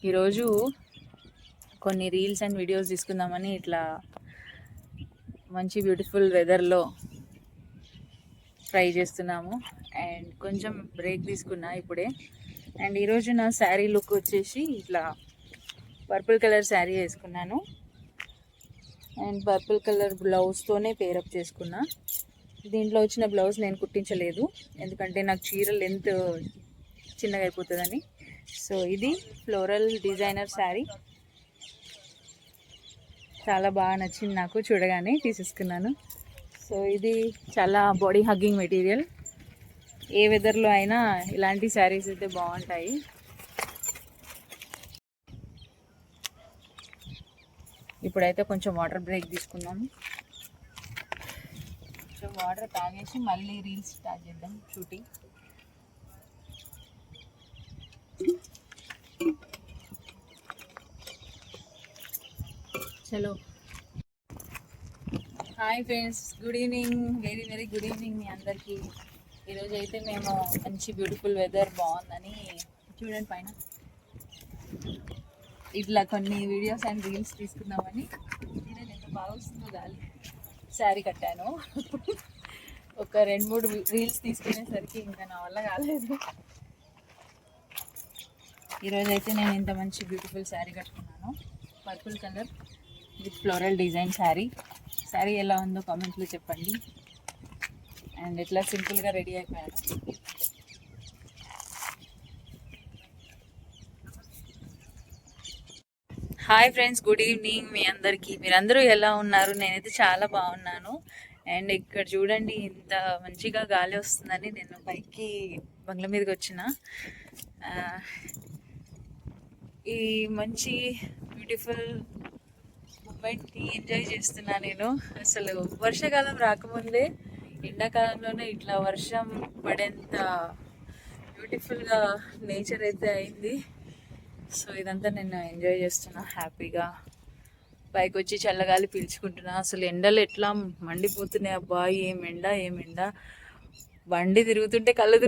ఈరోజు కొన్ని reels and videos తీసుకుందామని ఇట్లా మంచి బ్యూటిఫుల్ వెదర్లో ట్రై చేస్తున్నాము. అండ్ కొంచెం బ్రేక్ తీసుకున్నా ఇప్పుడే. అండ్ ఈరోజు నా శారీ లుక్ వచ్చేసి ఇట్లా పర్పుల్ కలర్ శారీ వేసుకున్నాను. అండ్ పర్పుల్ కలర్ బ్లౌజ్తోనే పేరప్ చేసుకున్నా. దీంట్లో వచ్చిన బ్లౌజ్ నేను కుట్టించలేదు, ఎందుకంటే నాకు చీర లెంత్ చిన్నగా అయిపోతుందని. సో ఇది ఫ్లోరల్ డిజైనర్ శారీ, చాలా బాగా నచ్చింది నాకు, చూడగానే తీసేసుకున్నాను. సో ఇది చాలా బాడీ హగ్గింగ్ మెటీరియల్, ఏ వెదర్లో అయినా ఇలాంటి శారీస్ అయితే బాగుంటాయి. ఇప్పుడైతే కొంచెం వాటర్ బ్రేక్ తీసుకున్నాము. కొంచెం వాటర్ తాగేసి మళ్ళీ రీల్స్ స్టార్ట్ చేద్దాం షూటింగ్. చలో. Hi friends, good evening, very very good evening మీ అందరికీ. ఈరోజు అయితే మేము మంచి బ్యూటిఫుల్ వెదర్ బాగుందని, చూడండి పైన ఇట్లా కొన్ని వీడియోస్ అండ్ రీల్స్ తీసుకుందామని. చూడండి ఎంత బాగా వస్తుందో గాలి. శారీ కట్టాను. ఒక 2-3 రీల్స్ తీసుకునేసరికి ఇంకా నా వల్ల కాలేదు. ఈరోజు అయితే నేను ఇంత మంచి బ్యూటిఫుల్ శారీ కట్టుకున్నాను, purple colour with floral design sari. Sari ఎలా ఉందో కామెంట్లో చెప్పండి. అండ్ ఇట్లా సింపుల్గా రెడీ అయిపోయాను. హాయ్ ఫ్రెండ్స్, గుడ్ ఈవినింగ్ మీ అందరికీ. మీరందరూ ఎలా ఉన్నారు? నేనైతే చాలా బాగున్నాను. అండ్ ఇక్కడ చూడండి, ఇంత మంచిగా గాలి వస్తుందని నేను పైకి బంగ్లా మీదకి వచ్చిన. ఈ మంచి బ్యూటిఫుల్ మూమెంట్ని ఎంజాయ్ చేస్తున్నా నేను. అసలు వర్షాకాలం రాకముందే ఎండాకాలంలోనే ఇట్లా వర్షం పడేంత బ్యూటిఫుల్గా నేచర్ అయితే అయింది. సో ఇదంతా నేను ఎంజాయ్ చేస్తున్నా హ్యాపీగా. పైకి వచ్చి చల్లగాలి పీల్చుకుంటున్నా. అసలు ఎండలు ఎట్లా మండిపోతున్నాయి అబ్బా, ఏం ఎండ. బండి తిరుగుతుంటే కళ్ళు